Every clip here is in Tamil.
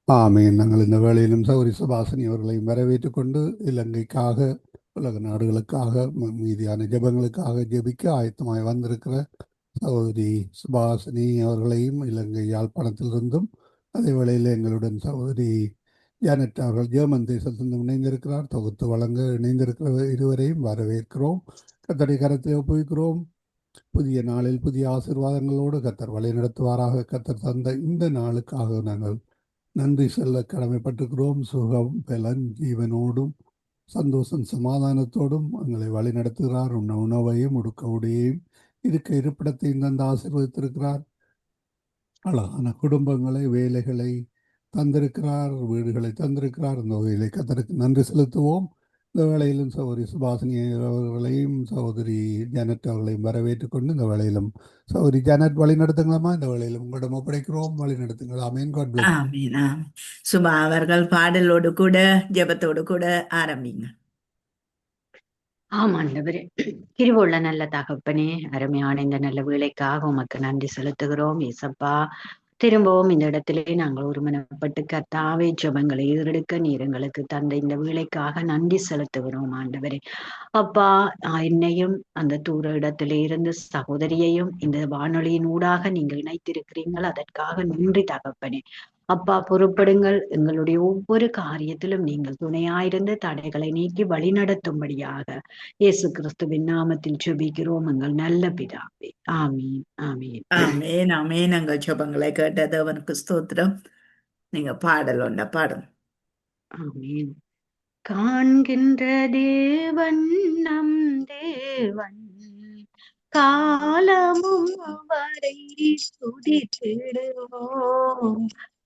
ஆமீன். நாங்கள் இந்த வேளையிலும் சௌரி சுபாசினி அவர்களையும் வரவேற்றுக் கொண்டு இலங்கைக்காக, உலக நாடுகளுக்காக, மீதியான ஜெபங்களுக்காக ஜெபிக்க ஆயத்தமாய் வந்திருக்கிற சகோதரி சுபாசினி அவர்களையும் இலங்கை யாழ்ப்பாணத்திலிருந்தும், அதே வேளையில் எங்களுடன் சகோதரி ஜானட் அவர்கள் ஜெர்மன் தேசத்திலிருந்து இணைந்திருக்கிறார். தொகுத்து வழங்க இணைந்திருக்கிற இருவரையும் வரவேற்கிறோம். கர்த்தருடைய கரத்தை ஒப்புவிக்கிறோம். புதிய நாளில் புதிய ஆசீர்வாதங்களோடு கர்த்தர் வழி நடத்துவாராக. கர்த்தர் தந்த இந்த நாளுக்காக நாங்கள் நன்றி சொல்ல கடமைப்பட்டிருக்கிறோம். சுகம் பலன் ஜீவனோடும் சந்தோஷம் சமாதானத்தோடும் எங்களை வழி நடத்துகிறார். உணவையும் உடுக்க உடையையும் இருக்க இருப்பிடத்தையும் தந்து ஆசீர்வதித்திருக்கிறார். அழகான குடும்பங்களை, வேலைகளை தந்திருக்கிறார், வீடுகளை தந்திருக்கிறார். இந்த வகையிலே கர்த்தருக்கு நன்றி செலுத்துவோம். இந்த வேளையிலும் சகோதரி சுபாசினி அவர்களையும் சகோதரி ஜானட் அவர்களையும் வரவேற்றுக் கொண்டு இந்த வேளையிலும் சகோதரி ஜானட் வழி நடத்துங்களாமா? இந்த வேளையிலும் உங்களிடம் ஒப்படைக்கிறோம், வழி நடத்துங்கள். ஆமீன். God bless. ஆமீன் ஆமீன். சுபா அவர்கள் பாடலோடு கூட ஜெபத்தோடு கூட ஆரம்பிங்க. ஆமாண்டவரே, கிருபையுள்ள நல்ல தகப்பனே, அருமையான இந்த நல்ல வேலைக்காக உமக்கு நன்றி செலுத்துகிறோம் ஏசப்பா. திரும்பவும் இந்த இடத்திலே நாங்கள் ஒருமனப்பட்டு கர்த்தாவே ஜெபங்களை ஏறெடுக்க நீர் எங்களுக்கு தந்த இந்த வேலைக்காக நன்றி செலுத்துகிறோம் ஆண்டவரே. அப்பா, என்னையும் அந்த தூர இடத்திலே இருந்து சகோதரியையும் இந்த வானொலியின் ஊடாக நீங்க இணைத்திருக்கிறீர்கள், அதற்காக நன்றி தகப்பனே. அப்பா, பொறுப்படுங்கள். எங்களுடைய ஒவ்வொரு காரியத்திலும் நீங்கள் துணையாயிருந்து தடைகளை நீக்கி வழிநடத்தும்படியாக இயேசு கிறிஸ்துவின் நாமத்தில் ஜெபிக்கிறோம் எங்கள் நல்ல பிதாவே. ஆமீன் ஆமீன் ஆமேன் ஆமேன். எங்கள் ஜெபங்களை கேட்டது அவனுக்கு ஸ்தோத்திரம். நீங்க பாடல் ஒன்றை பாடும். ஆமீன். காண்கின்ற தேவன் நம் தேவன், காலமும் அவரை துதித்திடுவோம்.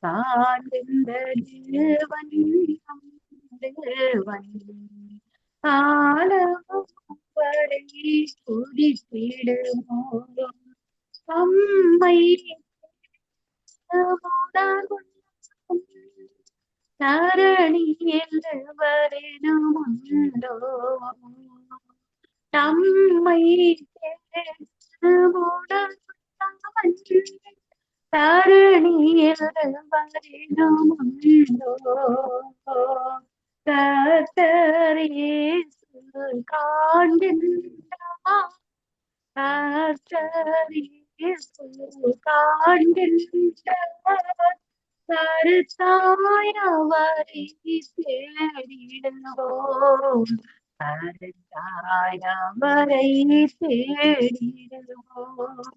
காண்கின்ற தேவன் நம் தேவன், காலமும் அவரை துதித்திடுவோம். தம்மை தரணியில் வரணுமுண்டோ, நம்மை தரணியில் வரணுமுண்டோ. கர்த்தர் இயேசு காண்கின்றார், கர்த்தர் இயேசு காண்கின்றார். கருத்தாய் அவரை தேடிடுவோம், கருத்தாய் அவரை தேடிடுவோம்.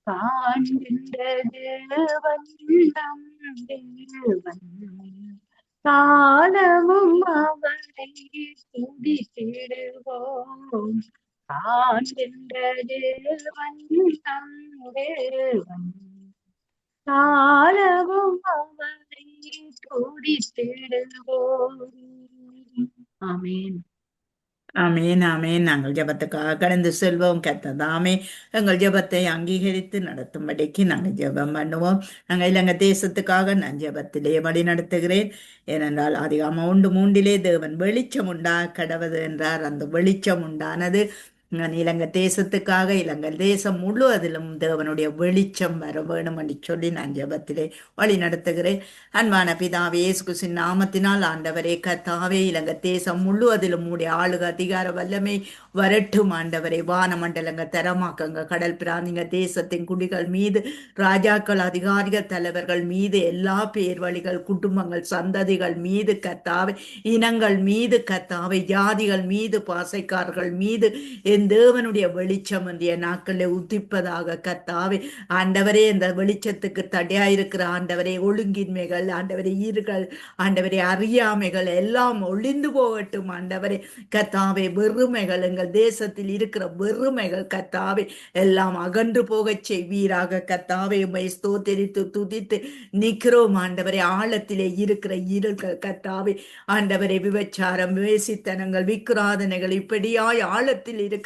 காண்கின்ற தேவன் நம் தேவன், காலமும் அவரை துதித்திடுவோம். காண்கின்ற தேவன் நம் தேவன், காலமும் அவரை துதித்திடுவோம். ஆமீன் ஆமேன் ஆமேன். நாங்கள் ஜெபத்துக்காக கடந்து செல்வோம். கர்த்ததாமே எங்கள் ஜெபத்தை அங்கீகரித்து நடத்தும்படிக்கு நாங்கள் ஜெபம் பண்ணுவோம். நாங்கள் இலங்கை தேசத்துக்காக நான் ஜெபத்திலே வழி நடத்துகிறேன். ஏனென்றால் அதிகாரம் 1:3 தேவன் வெளிச்சம் உண்டா கடவது என்றார். அந்த வெளிச்சம் உண்டானது. நான் இலங்கை தேசத்துக்காக, இலங்கை தேசம் முழுவதிலும் தேவனுடைய வெளிச்சம் வர வேணும் என்று சொல்லி நான் ஜெபத்திலே வழி நடத்துகிறேன். அன்பான பிதாவே, இயேசு கிறிஸ்துவின் நாமத்தினால் ஆண்டவரே கர்த்தாவே, இலங்கை தேசம் முழுவதிலும் உம்முடைய ஆளுக அதிகார வல்லமை வரட்டும் ஆண்டவரே. வானமண்டலங்க தரமாக்கங்க, கடல் பிராந்திங்க தேசத்தின் குடிகள் மீது, ராஜாக்கள் அதிகாரிகள் தலைவர்கள் மீது, எல்லா பேர் வழிகள் குடும்பங்கள் சந்ததிகள் மீது கர்த்தாவே, இனங்கள் மீது கர்த்தாவே, ஜாதிகள் மீது, பாசைக்காரர்கள் மீது என் தேவனுடைய வெளிச்சம் இன்றைய நாட்களில் உதிப்பதாக கர்த்தாவே. ஆண்டவரே, இந்த வெளிச்சத்துக்கு தடையாயிருக்கிற ஆண்டவரே ஒழுங்கின்மைகள், ஆண்டவரே ஈர்கள், ஆண்டவரே அறியாமைகள் எல்லாம் ஒளிந்து போகட்டும் ஆண்டவரே கர்த்தாவே. வெறுமைகள், எங்கள் தேசத்தில் இருக்கிற வெறுமைகள் கர்த்தாவே எல்லாம் அகன்று போகச் செய்வீராக கர்த்தாவே. உம்மை ஸ்தோத்திரித்து துதித்து நிற்கிறோம் ஆண்டவரே. ஆழத்திலே இருக்கிற இருள்கள் கர்த்தாவே, ஆண்டவரே விபச்சாரம், வேசித்தனங்கள், விக்கிராதனைகள் இப்படியாய் ஆழத்தில் இருக்கிற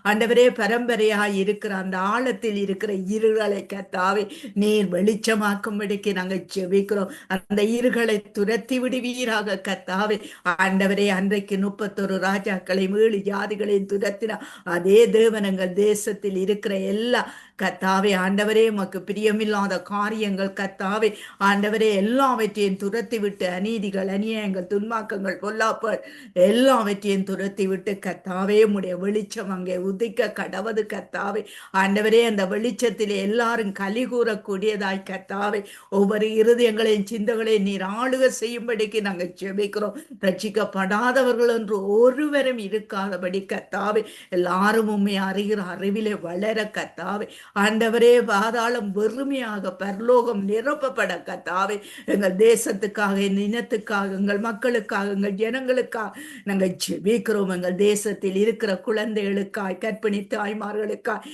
ஆண்டவரே பரம்பரையாய் இருக்கிற அந்த ஆழத்தில் இருக்கிற இருள்களை கர்த்தாவே நீர் வெளிச்சமாக்கும்படிக்கு நாங்கள் ஜெபிக்கிறோம். அந்த இருள்களை துரத்தி விடுவீராக கர்த்தாவே. ஆண்டவரே, அன்றைக்கு 31 ராஜாக்களையும் 7 ஜாதிகளையும் துரத்தினா அதே தேவன் எங்கள் தேசத்தில் இருக்கிற எல்லா கத்தாவே ஆண்டவரே உமக்கு பிரியமில்லாத காரியங்கள் கத்தாவே ஆண்டவரே எல்லாவற்றையும் துரத்தி விட்டு அநீதிகள் அநியாயங்கள் துன்மாக்கங்கள் பொல்லாப்புகள் எல்லாவற்றையும் துரத்தி விட்டு கத்தாவே உம்முடைய வெளிச்சம் அங்கே உதிக்க கடவது கத்தாவே ஆண்டவரே அந்த வெளிச்சத்திலே எல்லாரும் கலி கூறக்கூடியதாய் கத்தாவே ஒவ்வொரு இருதயங்களையும் சிந்தங்களையும் நீர் ஆளுக செய்யும்படிக்கு நாங்கள் ஜெபிக்கிறோம். ரட்சிக்கப்படாதவர்கள் என்று ஒருவரும் இருக்காதபடி கத்தாவே எல்லாரும் உண்மை அறிகிற அறிவிலே வளர கத்தாவே ஆண்டவரே பாதாளம் வெறுமையாக பரலோகம் நிரப்பப்பட கத்தாவே எங்கள் தேசத்துக்காக என் இனத்துக்காக எங்கள் மக்களுக்காக எங்கள் ஜனங்களுக்காக நாங்கள் ஜெபிக்கிறோம். எங்கள் தேசத்தில் இருக்கிற குழந்தைகளுக்காய் கற்பிணி தாய்மார்களுக்காய்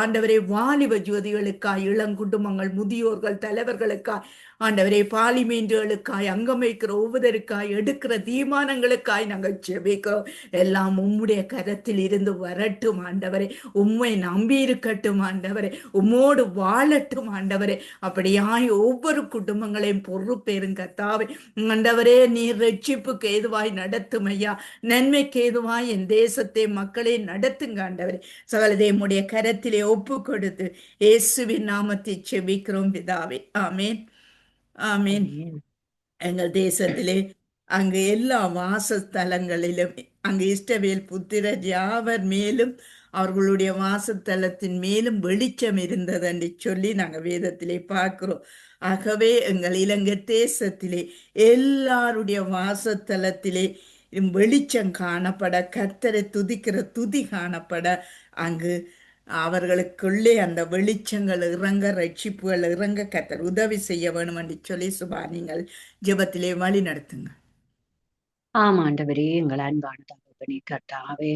ஆண்டவரே வாலிப ஜோதிகளுக்காய் இளங்குடும்பங்கள் முதியோர்கள் தலைவர்களுக்காய் ஆண்டவரே பாலிமீன்களுக்காய் அங்கம் வைக்கிற ஒவ்வொருவருக்காய் எடுக்கிற தீர்மானங்களுக்காய் நாங்கள் ஜெபிக்கிறோம். எல்லாம் உம்முடைய கரத்தில் இருந்து வரட்டும் ஆண்டவரே, உம்மை நம்பி இருக்கட்டும் ஆண்டவரே, உம்மோடு வாழட்டும் ஆண்டவரே. அப்படியாய் ஒவ்வொரு குடும்பங்களையும் பொறுப்பேறும் கர்த்தாவே ஆண்டவரே, நீர் ரட்சிப்புக்கு ஏதுவாய் நடத்தும் ஐயா, நன்மைக்கு ஏதுவாய் என் தேசத்தை மக்களை நடத்துங்க ஆண்டவரே. சகலதை உம்முடைய கரத்திலே ஒப்பு கொடுத்து இயேசுவின் நாமத்தை ஜெபிக்கிறோம் பிதாவே. ஆமேன் ஆமீன். ஆமென். எங்கள் தேசத்திலே அங்கு எல்லா வாசஸ்தலங்களிலும் அங்கு இஸ்ரவேல் புத்திரர் யாவர் மேலும் அவர்களுடைய வாசத்தலத்தின் மேலும் வெளிச்சம் இருந்தது என்று சொல்லி நாங்கள் வேதத்திலே பார்க்கிறோம். ஆகவே எங்கள் இலங்கை தேசத்திலே எல்லாருடைய வாசத்தலத்திலே வெளிச்சம் காணப்பட, கர்த்தரை துதிக்கிற துதி காணப்பட, அங்கு அவர்களுக்குள்ளே அந்த வெளிச்சங்கள் இறங்க, ரட்சிப்புகள் இறங்க கர்த்தர் உதவி செய்ய வேணும் என்று சொல்லி சுபா நீங்கள் ஜெபத்திலே வழி நடத்துங்க. ஆமாண்டவரே, எங்கள் அன்பான தகப்பனே கர்த்தாவே,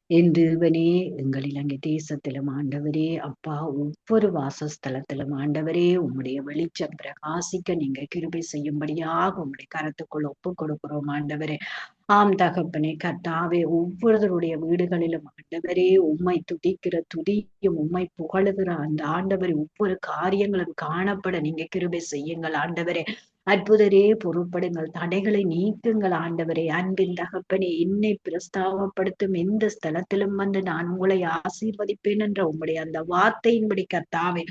என் தேவனே, எங்கள் இலங்கை தேசத்திலும் ஆண்டவரே அப்பா, ஒவ்வொரு வாசஸ்தலத்திலும் ஆண்டவரே உம்முடைய வெளிச்சம் பிரகாசிக்க நீங்க கிருபை செய்யும்படியாக உம்முடைய கரத்துக்குள் ஒப்பு கொடுக்கிறோம் ஆண்டவரே. ஆம் தகப்பனே கர்த்தாவே, ஒவ்வொருவருடைய வீடுகளிலும் ஆண்டவரே உம்மை துதிக்கிற துதியும் உம்மை புகழுகிற அந்த ஆண்டவரே ஒவ்வொரு காரியங்களும் காணப்பட நீங்க கிருபை செய்யுங்கள் ஆண்டவரே. அற்புதரே பொறுப்படுங்கள், தடைகளை நீக்குங்கள் ஆண்டவரே. அன்பின் தகப்பனே, என்னை பிரஸ்தாபப்படுத்தும் எந்த ஸ்தலத்திலும் வந்து நான் உங்களை ஆசீர்வதிப்பேன் என்ற உம்முடைய அந்த வார்த்தையின்படி கர்த்தாவே,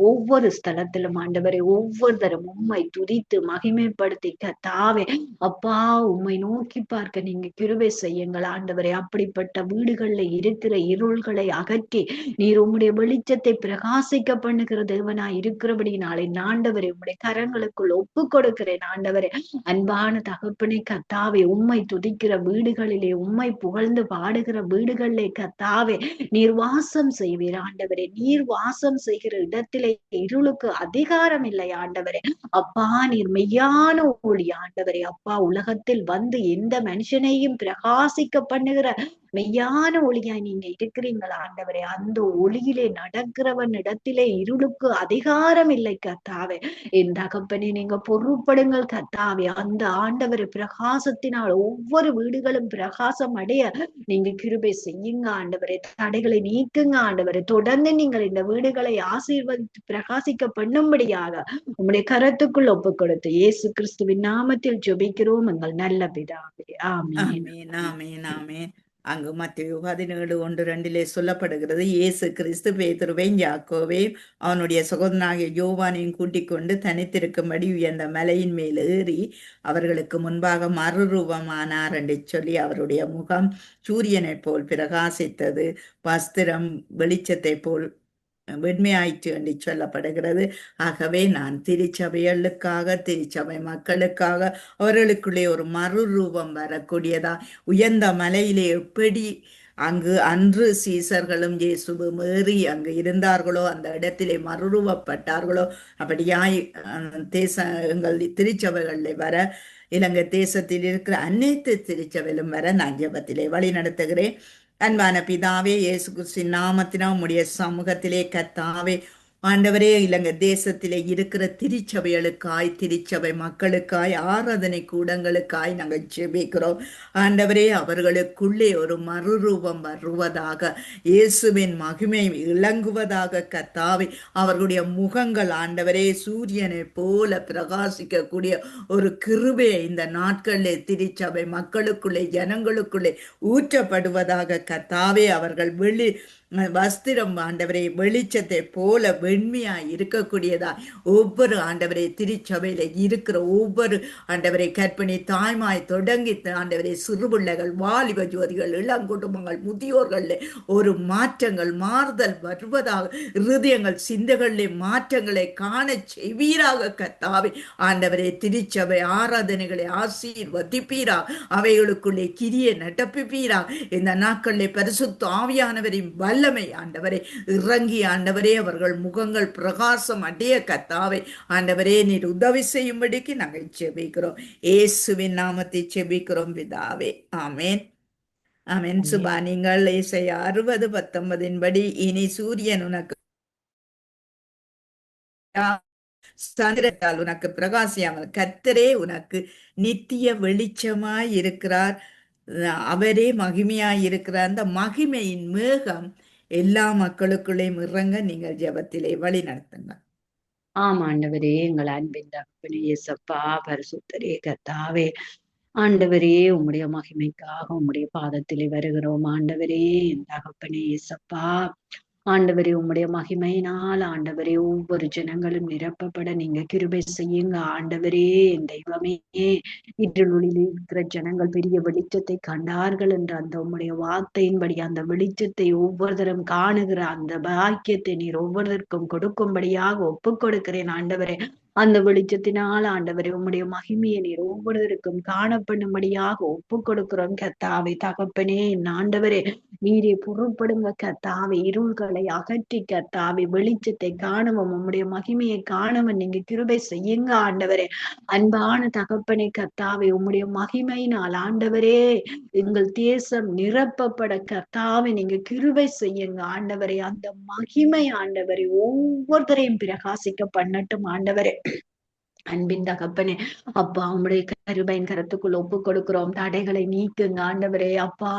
ஒவ்வொரு ஸ்தலத்திலும் ஆண்டவரே ஒவ்வொருத்தரும் உம்மை துதித்து மகிமைப்படுத்தி கர்த்தாவே அப்பா உம்மை நோக்கி பார்க்க நீங்க கிருபை செய்யுங்கள் ஆண்டவரே. அப்படிப்பட்ட வீடுகள்ல இருக்கிற இருள்களை அகற்றி நீர் உம்முடைய வெளிச்சத்தை பிரகாசிக்க பண்ணுகிற தேவனாய் இருக்கிறபடினாலே ஆண்டவரே உம்முடைய கரங்களுக்குள் ஒப்பு கொடுக்கிறேன் ஆண்டவரே. அன்பான தகப்பனே கர்த்தாவே, உம்மை துதிக்கிற வீடுகளிலே, உம்மை புகழ்ந்து பாடுகிற வீடுகளிலே கர்த்தாவே நீர் வாசம் செய்வீர் ஆண்டவரே. நீர் வாசம் செய்கிற இடத்திலே இருளுக்கு அதிகாரம் இல்லை ஆண்டவரே. அப்பா, நீர் மெய்யான ஒளி ஆண்டவரே. அப்பா, உலகத்தில் வந்து எந்த மனுஷனையும் பிரகாசிக்க பண்ணுகிற மெய்யான ஒளியாய் நீங்க இருக்கிறீங்களா ஆண்டவரே. அந்த ஒளியிலே நடக்கிறவன் இடத்திலே இருளுக்கு அதிகாரம் இல்லை கர்த்தாவே. என் தகப்பனே, நீங்க பொறுப்படுங்கள் கர்த்தாவே. அந்த ஆண்டவர் பிரகாசத்தினால் ஒவ்வொரு வீடுகளும் பிரகாசம் அடைய நீங்க கிருபை செய்யுங்க ஆண்டவரே. தடைகளை நீக்குங்க ஆண்டவரே. தொடர்ந்து நீங்கள் இந்த வீடுகளை ஆசீர்வதித்து பிரகாசிக்க பண்ணும்படியாக உம்முடைய கரத்துக்குள் ஒப்பு கொடுத்து இயேசு கிறிஸ்துவின் நாமத்தில் ஜெபிக்கிறோம் எங்கள் நல்ல பிதாவே. ஆமென். ஆமீன் ஆமீன் ஆமீன். அங்கு மத்தேயு 17:1-2 சொல்லப்படுகிறது, இயேசு கிறிஸ்து பேதுருவையும் யாக்கோவையும் அவனுடைய சகோதரனாகிய யோவானையும் கூட்டிக் கொண்டு தனித்திருக்கும்படி உயர்ந்த மலையின் மேல் ஏறி அவர்களுக்கு முன்பாக மறுரூபமானார் என்று சொல்லி அவருடைய முகம் சூரியனைப் போல் பிரகாசித்தது, வஸ்திரம் வெளிச்சத்தை போல் வெண்மையாயிற்று என்று சொல்லப்படுகிறது. ஆகவே நான் திருச்சபைகளுக்காக, திருச்சபை மக்களுக்காக அவர்களுக்குள்ளே ஒரு மறுரூபம் வரக்கூடியதா, உயர்ந்த மலையிலே எப்படி அங்கு அன்று சீசர்களும் இயேசுவும் ஏறி அங்கு இருந்தார்களோ, அந்த இடத்திலே மறுரூபப்பட்டார்களோ, அப்படியாய் எங்கள் திருச்சபைகளில் வர, இலங்கை தேசத்தில் இருக்கிற அனைத்து திருச்சபையிலும் வர நான் ஜெபத்திலே வழி நடத்துகிறேன். அன்பான பிதாவே, இயேசு கிறிஸ்துவின் நாமத்தினால் உம்முடைய சமூகத்திலே கர்த்தாவே ஆண்டவரே, இலங்கை தேசத்திலே இருக்கிற திருச்சபைகளுக்காய், திருச்சபை மக்களுக்காய், ஆராதனை கூடங்களுக்காய் நாங்கள் ஜெபிக்கிறோம் ஆண்டவரே. அவர்களுக்குள்ளே ஒரு மறுரூபம் வருவதாக, இயேசுவின் மகிமை இளங்குவதாக கர்த்தாவே. அவர்களுடைய முகங்கள் ஆண்டவரே சூரியனை போல பிரகாசிக்கக்கூடிய ஒரு கிருபையை இந்த நாட்களிலே திருச்சபை மக்களுக்குள்ளே, ஜனங்களுக்குள்ளே ஊற்றப்படுவதாக கர்த்தாவே. அவர்கள் வஸ்திரம் ஆண்டவரே வெளிச்சத்தை போல வெண்மையாய் இருக்கக்கூடியதா ஒவ்வொரு ஆண்டவரே திருச்சபையில இருக்கிற ஒவ்வொரு ஆண்டவரை கற்பிணி தாய்மாய் தொடங்கி ஆண்டவரை சிறுபிள்ளைகள் வாலிப ஜோதிகள் இளங்குடும்பங்கள் முதியோர்கள் ஒரு மாற்றங்கள் மாறுதல் வருவதாக இருதயங்கள் சிந்தைகளிலே மாற்றங்களை காண செய்வீராக கர்த்தாவே. ஆண்டவரே திருச்சபை ஆராதனைகளை ஆசீர்வதிப்பீரா, அவைகளுக்குள்ளே கிரியை நடப்பிப்பீரா. இந்த நாட்களிலே பரிசுத்த ஆவியானவரின் வல்லமை ஆண்டவரே இறங்கி ஆண்டவரே அவர்கள் முகங்கள் பிரகாசம் அடைய கர்த்தாவே. ஆண்டவரே நீர் உதவி செய்யும்படிக்கு நாங்கள் செபிக்கிறோம். இயேசுவின் நாமத்தை செபிக்கிறோம் பிதாவே. ஆமென். ஆமென். ஆமென். சுபா, நீங்கள் ஏசாயா 60:19 படி இனி சூரியன் உனக்கு சந்திரத்தால் உனக்கு பிரகாசியாமல் கர்த்தரே உனக்கு நித்திய வெளிச்சமாய் இருக்கிறார், அவரே மகிமையாய் இருக்கிறார். அந்த மகிமையின் மேகம் எல்லா மக்களுக்குள்ளேயும் இறங்க நீங்கள் ஜெபத்திலே வழி நடத்துங்க. ஆண்டவரே, எங்கள் அன்பின் தகப்பனே இயேசப்பா, பரிசுத்தரே கர்த்தாவே, ஆண்டவரே உம்முடைய மகிமைக்காக உம்முடைய பாதத்திலே வருகிறோம். ஆண்டவரே என் தகப்பனே இயேசப்பா, ஆண்டவரே உம்முடைய மகிமையினால் ஆண்டவரே ஒவ்வொரு ஜனங்களும் நிரப்பப்பட நீங்க கிருபை செய்யுங்க. ஆண்டவரே என் தெய்வமே, இருளில் இருக்கிற ஜனங்கள் பெரிய வெளிச்சத்தை கண்டார்கள் என்ற அந்த உம்முடைய வார்த்தையின்படி அந்த வெளிச்சத்தை ஒவ்வொருத்தரும் காணுகிற அந்த பாக்கியத்தை நீர் ஒவ்வொருத்தருக்கும் கொடுக்கும்படியாக ஒப்புக் கொடுக்கிறேன். ஆண்டவரே அந்த வெளிச்சத்தினால் ஆண்டவரே உம்முடைய மகிமையை நீர் ஒவ்வொருவருக்கும் காணப்படும்படியாக ஒப்புக் கொடுக்கிறோம் கர்த்தாவே. தகப்பனே என் ஆண்டவரே, நீரே பொருட்படுங்க கர்த்தாவே. இருள்களை அகற்றி கர்த்தாவே வெளிச்சத்தை காணவும் உம்முடைய மகிமையை காணவும் நீங்க கிருபை செய்யுங்க ஆண்டவரே. அன்பான தகப்பனே கர்த்தாவே, உம்முடைய மகிமையினால் ஆண்டவரே எங்கள் தேசம் நிரப்பப்பட கர்த்தாவே நீங்க கிருபை செய்யுங்க ஆண்டவரே. அந்த மகிமை ஆண்டவரே ஒவ்வொருத்தரையும் பிரகாசிக்க பண்ணட்டும் ஆண்டவரே. அன்பின் தகப்பனே, அப்பா உம்முடைய கருபையின் கரத்துக்குள் ஒப்பு கொடுக்கிறோம். தடைகளை நீக்குங்க ஆண்டவரே. அப்பா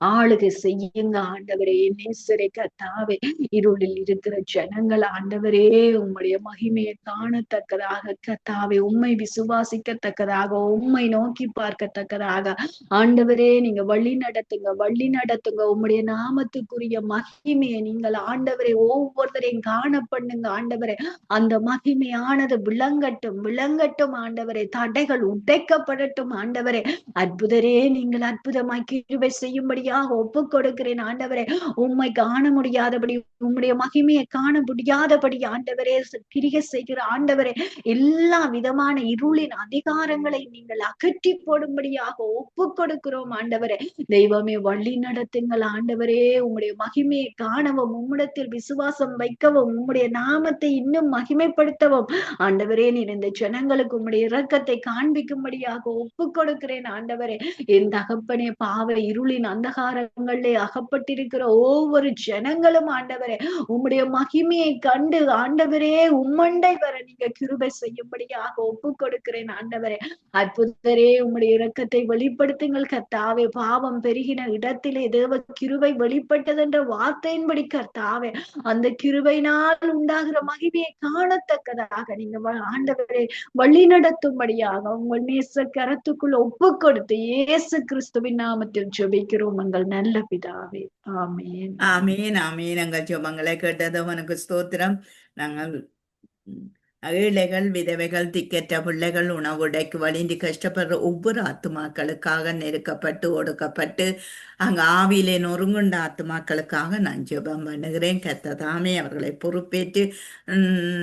ஆளுகை செய்யுங்க ஆண்டவரே. நேசரை கர்த்தாவே, இருளில் இருக்கிற ஜனங்கள் ஆண்டவரே உம்முடைய மகிமையை காணத்தக்கதாக கர்த்தாவே, உம்மை விசுவாசிக்கத்தக்கதாக, உம்மை நோக்கி பார்க்கத்தக்கதாக ஆண்டவரே நீங்க வழி நடத்துங்க, வழி நடத்துங்க. உம்முடைய நாமத்துக்குரிய மகிமையை நீங்கள் ஆண்டவரே ஒவ்வொருத்தரையும் காண பண்ணுங்க ஆண்டவரே. அந்த மகிமையானது விளங்கட்டும் ஆண்டவரே. தடைகள் உடைக்கப்படட்டும் ஆண்டவரே. அற்புதரே, நீங்கள் அற்புதமாய் கிருபை செய்யும்படியாக ஒப்புக் கொடுக்கிறேன் ஆண்டவரே. உம்மை காண முடியாதபடி, உம்முடைய மகிமையை காண முடியாதபடி ஆண்டவரே கிரியை செய்கிற ஆண்டவரே, எல்லா விதமான இருளின் அதிகாரங்களை நீங்கள் அகற்றி போடும்படியாக ஒப்புக் கொடுக்கிறோம் ஆண்டவரே. தெய்வமே வழி நடத்துங்கள் ஆண்டவரே. உம்முடைய மகிமையை காணவும், உம்மிடத்தில் விசுவாசம் வைக்கவும், உம்முடைய நாமத்தை இன்னும் மகிமைப்படுத்தவும் ஆண்டவரே நீர் இந்த ஜனங்களுக்கு உம்முடைய இரக்கத்தை காண்பிக்கும்படியாக ஒப்புக் கொடுக்கிறேன் ஆண்டவரே. என் தகப்பனே, பாவ இருளின் அந்தகாரங்களிலே அகப்பட்டிருக்கிற ஒவ்வொரு ஜனங்களும் ஆண்டவரே உம்முடைய மகிமையை கண்டு ஆண்டவரே உம்மண்டை வர நீங்க கிருபை செய்யும்படியாக ஒப்புக் கொடுக்கிறேன் ஆண்டவரே. அற்புதரே, உம்முடைய இரக்கத்தை வெளிப்படுத்துங்கள் கர்த்தாவே. பாவம் பெருகின இடத்திலே தேவ கிருபை வெளிப்பட்டது என்ற வார்த்தையின்படி கர்த்தாவே, அந்த கிருபையினால் உண்டாகிற மகிமையை காணத்தக்கதாக நீங்க ஆண்டவரே வழி நடத்தும்படியாக உங்கள் நேச கரத்துக்குள் ஒப்பு கொடுத்து இயேசு கிறிஸ்துவின் நாமத்தில் ஜெபிக்கிறோம் எங்கள் நல்ல பிதாவே. ஆமென். ஆமீன். ஆமீன். எங்கள் ஜெபங்களை கேட்டது உனக்கு ஸ்தோத்திரம். நாங்கள் ஏழைகள், விதவைகள், திக்கற்ற பிள்ளைகள், உணவுடைக்கு வழிந்து கஷ்டப்படுற ஒவ்வொரு ஆத்துமாக்களுக்காக நெருக்கப்பட்டு ஒடுக்கப்பட்டு அங்கு ஆவியிலே நொறுங்குண்ட ஆத்துமாக்களுக்காக நான் ஜெபம் பண்ணுகிறேன். கர்த்ததாமே அவர்களை பொறுப்பேற்று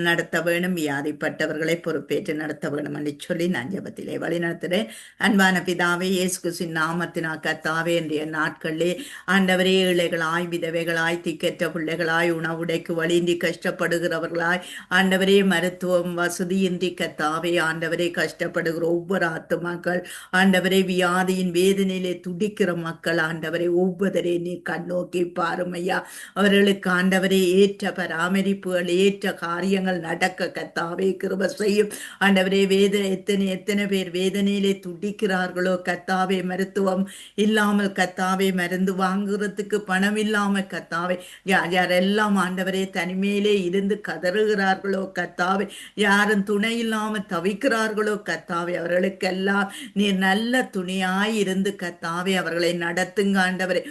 நடத்த வேணும், வியாதிப்பட்டவர்களை பொறுப்பேற்று நடத்த வேணும் என்று சொல்லி நான் ஜெபத்திலே வழி நடத்துகிறேன். அன்பான பிதாவே, இயேசு கிறிஸ்துவின் நாமத்தினால் கர்த்தாவே இன்றைய நாட்களிலே ஆண்டவரே ஏழைகளாய், விதவைகளாய், திக்கற்ற பிள்ளைகளாய், உணவுடைக்கு வழிந்து கஷ்டப்படுகிறவர்களாய், ஆண்டவரே மருத்துவம் வசதியின்றி கர்த்தாவே ஆண்டவரே கஷ்டப்படுகிற ஒவ்வொரு ஆத்துமாக்கள், ஆண்டவரே வியாதியின் வேதனையிலே துடிக்கிற மக்கள் ஆண்டவரே ஒவ்வொருவரே நீ கண்ணோக்கி பாருமையா. அவர்களுக்கு ஆண்டவரே ஏற்ற பராமரிப்புகள், ஏற்ற காரியங்கள் நடக்க கர்த்தாவே கிருபை செய்யும் ஆண்டவரே. எத்தனை பேர் வேதனையிலே துடிக்கிறார்களோ கர்த்தாவே, மருத்துவம் இல்லாமல் கர்த்தாவே, மருந்து வாங்குறதுக்கு பணம் இல்லாமல் கர்த்தாவே, யாரெல்லாம் ஆண்டவரே தனிமையிலே இருந்து கதறுகிறார்களோ கர்த்தாவே, யாரும் துணை இல்லாமல் தவிக்கிறார்களோ கத்தாவே, அவர்களுக்கெல்லாம் நீர் நல்ல துணையாய் இருந்து கத்தாவே அவர்களை நடத்துங்க ஆண்டவரே.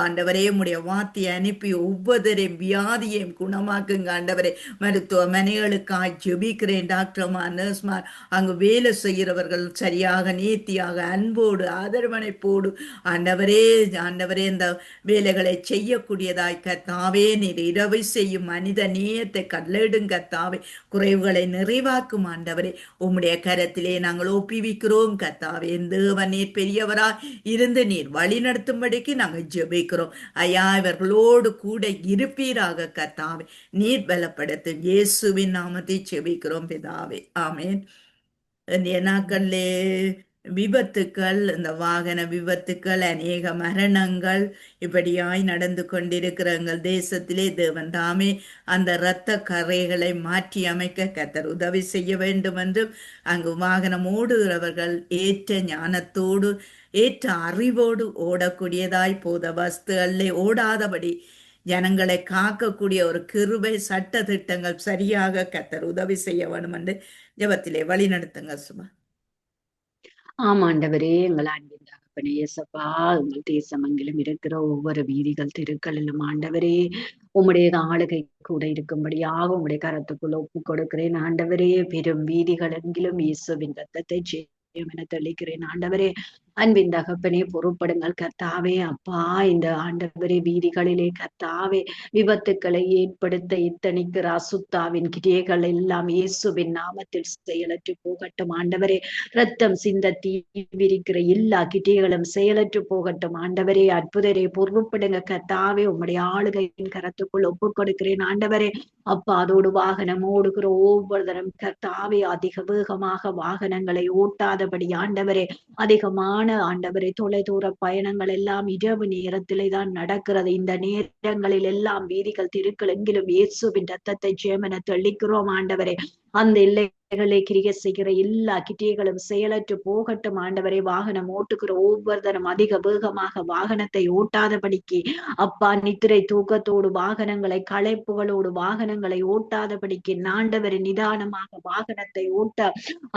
ஆண்டவரே உம்முடைய வார்த்தையை அனுப்பி ஒவ்வொருவரையும் வியாதியையும் குணமாக்குங்க ஆண்டவரே. மருத்துவமனைகளுக்காய் ஜெபிக்கிறேன். டாக்டர்மார், நர்ஸ்மார், அங்கு வேலை செய்கிறவர்கள் சரியாக நேர்த்தியாக அன்போடு ஆதரவணைப்போடு ஆண்டவரே ஆண்டவரே இந்த வேலைகளை செய்யக்கூடியதாய் கத்தாவே நீர் இரவை செய்யும் மனித நேயத்தை கல்லெடுங்க கத்தாவே. குறைவுகளை நிறைவாக்கும் ஆண்டவரே. உம்முடைய கரத்திலே நாங்கள் ஒப்புவிக்கிறோம் கத்தாவே. தேவன் நீர் பெரியவராய் இருந்து நீர் வழி நடத்தும்படிக்கு நாங்கள் ஜெபிக்கிறோம் ஐயா. இவர்களோடு கூட இருப்பீராக கத்தாவே. நீர் பலப்படுத்தும் இயேசுவின் நாமத்தை ஜெபிக்கிறோம் பிதாவே, ஆமென். இன்றைய நாட்களிலே விபத்துக்கள், இந்த வாகன விபத்துக்கள், அநேக மரணங்கள் இப்படியாய் நடந்து கொண்டிருக்கிற எங்கள் தேசத்திலே தேவன் தாமே அந்த இரத்த கறைகளை மாற்றி அமைக்க கர்த்தர் உதவி செய்ய வேண்டும் என்றும், அங்கு வாகனம் ஓடுகிறவர்கள் ஏற்ற ஞானத்தோடு ஏற்ற அறிவோடு ஓடக்கூடியதாய் போத வஸ்துகளிலே ஓடாதபடி ஜனங்களை காக்கக்கூடிய ஒரு கிருபை சட்ட திட்டங்கள் சரியாக கர்த்தர் உதவி செய்ய வேண்டும் என்று ஜெபத்திலே வழி நடத்துங்க சும்மா. ஆமாண்டவரே, எங்கள் அன்பின் தகப்பனே இயேசப்பா, உங்கள் தேசமெங்கிலும் இருக்கிற ஒவ்வொரு வீதிகள் தெருக்களிலும் ஆண்டவரே உம்முடைய ஆளுகை கூட இருக்கும்படியாக உம்முடைய கரத்துக்குள்ள ஒப்பு கொடுக்கிறேன் ஆண்டவரே. பெரும் வீதிகள் எங்கிலும் இயேசுவின் ரத்தத்தை என தெளிக்கிறேன் ஆண்டவரே. அன்பின் தகப்பனே பொறுப்படுங்கள் கர்த்தாவே. அப்பா, இந்த ஆண்டவரே வீதிகளிலே கர்த்தாவே விபத்துக்களை ஏற்படுத்த இத்தனைக்கிற அசுத்தாவின் கிரியைகள் எல்லாம் இயேசுவின் நாமத்தில் செயலற்று போகட்டும் ஆண்டவரே. ரத்தம் சிந்த தீவிரிக்கிற எல்லா கிரியைகளும் செயலற்று போகட்டும் ஆண்டவரே. அற்புதரே பொறுப்படுங்க கர்த்தாவே. உம்முடைய ஆளுகையின் கரத்துக்குள் ஒப்பு கொடுக்கிறேன் ஆண்டவரே. அப்பா, அதோடு வாகனம் ஓடுகிற ஒவ்வொருத்தரும் கர்த்தாவே அதிக வேகமாக வாகனங்களை ஓட்டாதபடி ஆண்டவரே. அதிகமான ஆண்டவரே தொலைதூர பயணங்கள் எல்லாம் இரவு நேரத்திலே தான் நடக்கிறது. இந்த நேரங்களில் எல்லாம் வீதிகள் தெருக்கள் எங்கிலும் இயேசுவின் ரத்தத்தை ஜெயமென தெளிக்கிறோம் ஆண்டவரே. அந்த எல்லைகளை கிரியை செய்கிற எல்லா கிரியைகளும் செயலற்று போகட்டும் ஆண்டவரே. வாகனம் ஓட்டுகிற ஒவ்வொருத்தரும் அதிக வேகமாக வாகனத்தை ஓட்டாதபடிக்கு அப்பா, நித்திரை தூக்கத்தோடு வாகனங்களை களைப்புகளோடு வாகனங்களை ஓட்டாதபடிக்கு ஆண்டவரே நிதானமாக வாகனத்தை ஓட்ட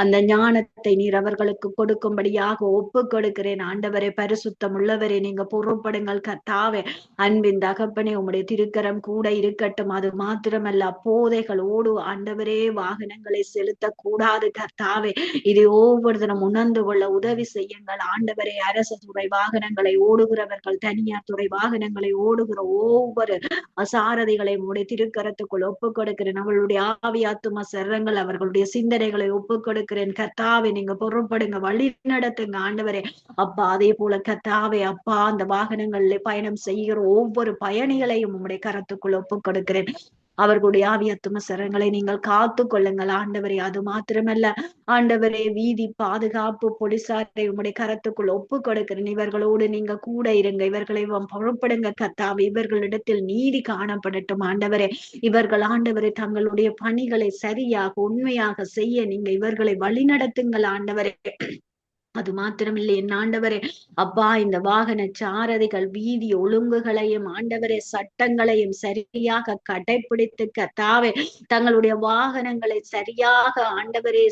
அந்த ஞானத்தை நீர் அவர்களுக்கு கொடுக்கும்படியாக ஒப்பு கொடுக்கிறேன் ஆண்டவரே. பரிசுத்தம் உள்ளவரே, நீங்க பொறுப்படுங்கள் கர்த்தாவே. அன்பின் தகப்பனே, உம்முடைய திருக்கரம் கூட இருக்கட்டும். அது மாத்திரமல்ல, போதைகளோடு ஆண்டவரே வாகனங்களை செலுத்தக்கூடாது கர்த்தாவே. இது ஒவ்வொருத்தரும் உணர்ந்து கொள்ள உதவி செய்யுங்கள் ஆண்டவரே. அரசு துறை வாகனங்களை ஓடுகிறவர்கள், தனியார் துறை வாகனங்களை ஓடுகிற ஒவ்வொரு சாரதிகளை உடைய திருக்கரத்துக்குள் ஒப்பு கொடுக்கிறேன். அவர்களுடைய ஆவி ஆத்தும சரங்கள் அவர்களுடைய சிந்தனைகளை ஒப்பு கொடுக்கிறேன் கர்த்தாவே. நீங்க பொறுப்படுங்க, வழி நடத்துங்க ஆண்டவரே. அப்பா, அதே போல கர்த்தாவே அப்பா, அந்த வாகனங்களில் பயணம் செய்கிற ஒவ்வொரு பயணிகளையும் உம்முடைய கரத்துக்குள் ஒப்பு கொடுக்கிறேன். அவர்களுடைய ஆவியத்தும சரங்களை நீங்கள் காத்து கொள்ளுங்கள் ஆண்டவரே. அது மாத்திரமல்ல ஆண்டவரே, வீதி பாதுகாப்பு போலீசாரை உம்முடைய கரத்துக்குள் ஒப்பு கொடுக்கிறேன். இவர்களோடு நீங்க கூட இருங்க, இவர்களை பொறுப்படுங்க கர்த்தாவே. இவர்களிடத்தில் நீதி காணப்படட்டும் ஆண்டவரே. இவர்கள் ஆண்டவரே தங்களுடைய பணிகளை சரியாக உண்மையாக செய்ய நீங்க இவர்களை வழிநடத்துங்கள் ஆண்டவரே. அது மாத்திரமில்லை என் ஆண்டவரே அப்பா, இந்த வாகன சாரதிகள் வீதி ஒழுங்குகளையும் ஆண்டவரே சட்டங்களையும் சரியாக கடைபிடித்து கர்த்தாவே தங்களுடைய வாகனங்களை சரியாக ஆண்டவரே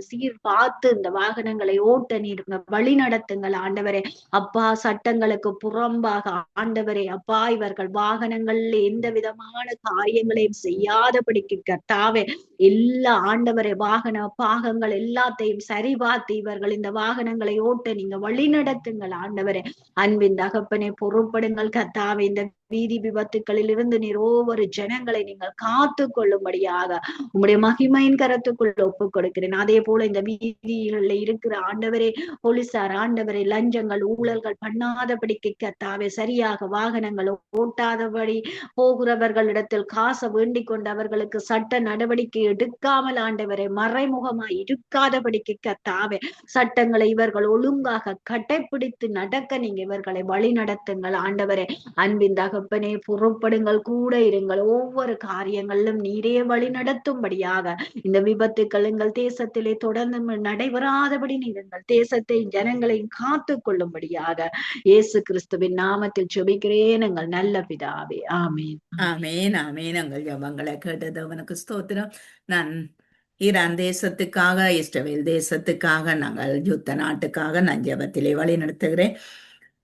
சீர் பார்த்து இந்த வாகனங்களை ஓட்ட நீருங்க, வழி நடத்துங்கள் ஆண்டவரே. அப்பா, சட்டங்களுக்கு புறம்பாக ஆண்டவரே அப்பா இவர்கள் வாகனங்கள்ல எந்த விதமான காரியங்களையும் செய்யாதபடிக்கு கர்த்தாவே எல்லா ஆண்டவரே வாகன பாகங்கள் எல்லாத்தையும் சரி பார்த்து இவர்கள் இந்த வாகனங்களை ஓட்ட நீங்க வழி நடத்துங்கள் ஆண்டவரே. அன்பின் தகப்பனே பொறுப்படுங்கள் கர்த்தாவே. இந்த வீதி விபத்துக்களில் இருந்து நீர் ஒவ்வொரு ஜனங்களை நீங்கள் காத்து கொள்ளும்படியாக உம்முடைய மகிமையின் கரத்துக்குள் ஒப்பு கொடுக்கிறேன். அதே போல இந்த வீதிகளில் இருக்கிற ஆண்டவரே போலீசார் ஆண்டவரே லஞ்சங்கள் ஊழல்கள் பண்ணாதபடிக்கு கர்த்தாவே சரியாக வாகனங்கள் ஓட்டாதபடி போகிறவர்களிடத்தில் காசை வேண்டிக் கொண்டு அவர்களுக்கு சட்ட நடவடிக்கை எடுக்காமல் ஆண்டவரே மறைமுகமாய் இருக்காதபடிக்கு கர்த்தாவே சட்டங்களை இவர்கள் ஒழுங்காக கடைபிடித்து நடக்க நீங்க இவர்களை வழி நடத்துங்கள் ஆண்டவரே. அன்பின் தகப்பனே பொறுப்படுங்கள், கூட இருங்கள். ஒவ்வொரு காரியங்களிலும் நீரே வழி நடத்தும்படியாக இந்த விபத்துக்கள் எங்கள் தேசத்திலே தொடர்ந்து நடைபெறாதபடி நீர் எங்கள் தேசத்தை ஜனங்களையும் காத்து கொள்ளும்படியாக இயேசு கிறிஸ்துவின் நாமத்தில் ஜெபிக்கிறேன் எங்கள் நல்ல பிதாவே, ஆமேன். ஆமேன் ஆமேன். எங்கள் ஜெபங்களை கேட்டது அவனுக்கு ஸ்தோத்திரம். நான் ஈரான் தேசத்துக்காக, இஸ்ரவேல் தேசத்துக்காக, நாங்கள் யுத்த நாட்டுக்காக நான் ஜெபத்திலே வழி நடத்துகிறேன்.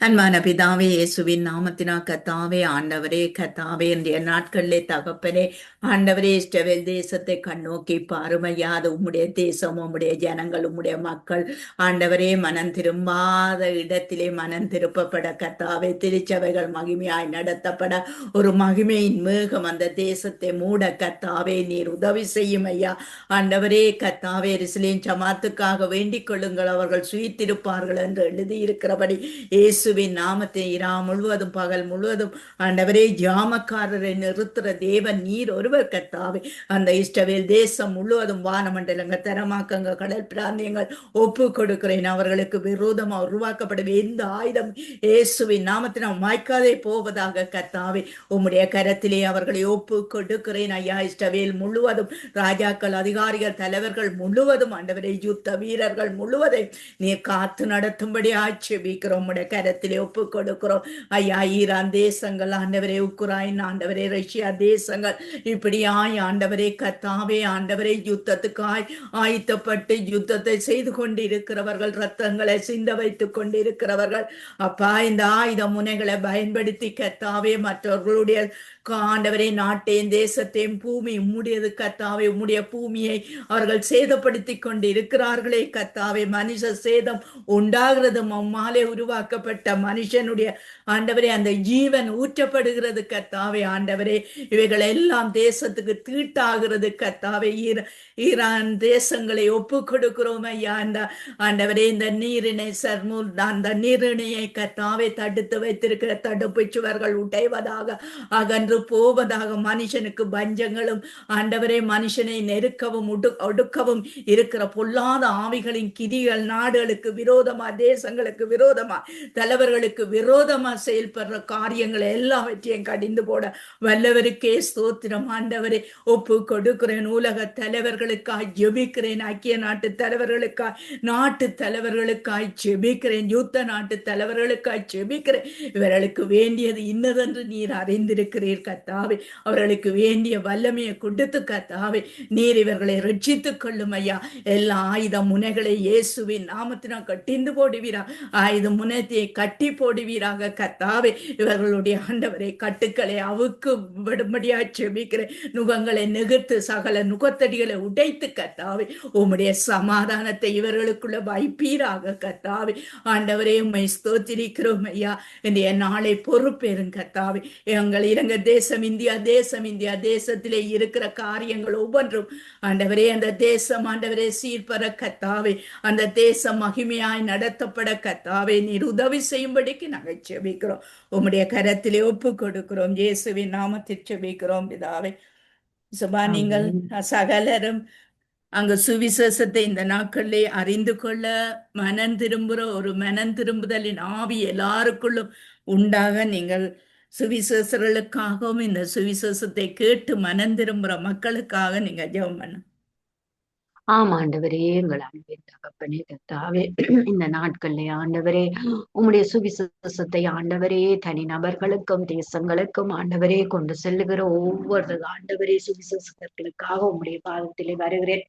அன்பான பிதாவே, இயேசுவின் நாமத்தினா கத்தாவே, ஆண்டவரே கத்தாவே, இன்றைய நாட்களிலே தகப்பனே, ஆண்டவரே இஸ்ரவேல் தேசத்தை கண்ணோக்கி பாருமையா. அது உம்முடைய தேசம், உம்முடைய ஜனங்கள், உம்முடைய மக்கள் ஆண்டவரே மனம் திரும்பாத இடத்திலே மனம் திருப்பப்பட கத்தாவே, திருச்சபைகள் மகிமையாய் நடத்தப்பட ஒரு மகிமையின் மேகம் அந்த தேசத்தை மூட கத்தாவே நீர் உதவி செய்யும் ஐயா. ஆண்டவரே கத்தாவே, எருசலேம் ஜமாத்துக்காக வேண்டிக் கொள்ளுங்கள், அவர்கள் சுயித்திருப்பார்கள் என்று எழுதியிருக்கிறபடி இயேசுவின் நாமத்தை இரா முழுவதும் பகல் முழுவதும் ஆண்டவரே ஜாமக்காரரை நிறுத்துற தேவன் நீர் ஒருவர் கத்தாவே. அந்த இஸ்ரவேல் தேசம் முழுவதும் வானமண்டலங்கள், தரமாக்கங்கள், கடல் பிராந்தியங்கள் ஒப்பு கொடுக்கிறேன். அவர்களுக்கு விரோதமாக உருவாக்கப்படும் எந்த ஆயுதம் இயேசுவின் நாமத்தினால் மாய்க்காதே போவதாக கத்தாவே. உம்முடைய கரத்திலே அவர்களை ஒப்பு கொடுக்கிறேன் ஐயா. இஸ்ரவேல் முழுவதும் ராஜாக்கள், அதிகாரிகள், தலைவர்கள் முழுவதும் ஆண்டவரை யுத்த வீரர்கள் முழுவதையும் நீர் காத்து நடத்தும்படி ஆட்சேபிக்கிறோம். உம்முடைய கரத்திலே ஒப்பு கொடுக்கிறோம் ஐயா. ஈரான் தேசங்கள் ஆண்டவரே, உக்ரைன் ஆண்டவரே, ரஷ்யா தேசங்கள் இப்படியாய் ஆண்டவரே கத்தாவே, ஆண்டவரே யுத்தத்துக்காய் ஆயத்தப்பட்டு யுத்தத்தை செய்து கொண்டிருக்கிறவர்கள், ரத்தங்களை சிந்த வைத்துக் கொண்டிருக்கிறவர்கள் அப்பா, இந்த ஆயுத முனைகளை பயன்படுத்தி கத்தாவே மற்றவர்களுடைய ஆண்டவரே நாட்டையும் தேசத்தையும் பூமி உம்முடையது கத்தாவே, உம்முடைய பூமியை அவர்கள் சேதப்படுத்தி கொண்டு இருக்கிறார்களே கத்தாவே. மனுஷ சேதம் உண்டாகிறது, அம்மாலே உருவாக்கப்பட்ட மனுஷனுடைய ஆண்டவரே அந்த ஜீவன் ஊற்றப்படுகிறது கத்தாவே. ஆண்டவரே இவைகள் எல்லாம் தேசத்துக்கு தீட்டாகிறது கத்தாவே. ஈரான் தேசங்களை ஒப்பு கொடுக்கிறோம் ஐயா. அந்த ஆண்டவரே இந்த நீரிணை அந்த நீரிணையை கத்தாவே தடுத்து வைத்திருக்கிற தடுப்பு சுவர்கள் உடைவதாக, அகன்று போவதாக, மனுஷனுக்கு பஞ்சங்களும் ஆண்டவரே மனுஷனை நெருக்கவும் ஒடுக்கவும் இருக்கிற பொல்லாத ஆவிகளின் கிரிகள் நாடுகளுக்கு விரோதமா, தேசங்களுக்கு விரோதமா, தலைவர்களுக்கு விரோதமா செயல்படுற காரியங்களை எல்லாவற்றையும் கடிந்து போட வல்லவருக்கே ஸ்தோத்திரம். ஆண்டவரே ஒப்பு கொடுக்கிறேன். உலக தலைவர்களுக்காய் ஜெபிக்கிறேன். ஐக்கிய நாட்டு தலைவர்களுக்காய், நாட்டு தலைவர்களுக்காய் ஜெபிக்கிறேன். யுத்த நாட்டு தலைவர்களுக்காய் ஜெபிக்கிறேன். இவர்களுக்கு வேண்டியது இன்னதென்று நீர் அறிந்திருக்கிறீர் கத்தாவே. அவர்களுக்கு வேண்டிய வல்லமையை கொடுத்து கத்தாவே நீர் இவர்களை ரட்சித்துக் கொள்ளும் ஐயா. எல்லா ஆயுத முனைகளை இயேசுவின் நாமத்தினால் கட்டிந்து போடுவீரா. ஆயுத முனையை கட்டி போடுவீராக கத்தாவே. இவர்களுடைய ஆண்டவரை கட்டுக்களை அவுக்கு விடும்படியா செபிக்கிறேன். நுகங்களை நெகிர்த்து சகல நுகத்தடிகளை உடைத்து கத்தாவே உம்முடைய சமாதானத்தை இவர்களுக்குள்ள வைப்பீராக கத்தாவே. ஆண்டவரே உம்மை ஸ்தோத்திரிக்கிறோம் ஐயா. இன்றைய நாளை பொறுப்பேறும் கத்தாவே. எங்கள் இலங்கை தேசம், இந்தியா தேசம், இந்தியா தேசத்திலே இருக்கிற காரியங்கள் ஒவ்வொன்றும் ஆண்டவரே அந்த தேசம் ஆண்டவரே சீர்பர கத்தாவே, அந்த தேசம் மகிமையாய் நடத்தப்பட கத்தாவே நீர் உதவி செய்யும்படிக்கு நாங்கள் செபிக்கிறோம். உம்முடைய கரத்திலே ஒப்பு கொடுக்கிறோம். இயேசுவின் நாமத்தில் செபிக்கிறோம் பிதாவே. சுபா, நீங்கள் சகலரும் அங்கு சுவிசேஷத்தை இந்த நாட்களிலே அறிந்து கொள்ள மனம் திரும்புகிற ஒரு மனம் திரும்புதலின் ஆவி எல்லாருக்குள்ளும் உண்டாக நீங்கள் சுவிசேஷர்களுக்காகவும் இந்த சுவிசேஷத்தை கேட்டு மனம் திரும்புகிற மக்களுக்காக நீங்க ஜெபம் பண்ண. ஆண்டவரே, எங்கள் அன்பின் தகப்பனே கர்த்தாவே, இந்த நாட்கள்ல ஆண்டவரே உம்முடைய சுவிசேஷத்தை ஆண்டவரே தனி நபர்களுக்கும் தேசங்களுக்கும் ஆண்டவரே கொண்டு செல்லுகிற ஒவ்வொரு ஆண்டவரே சுவிசேஷர்களுக்காக உம்முடைய பாதத்திலே வருகிறேன்.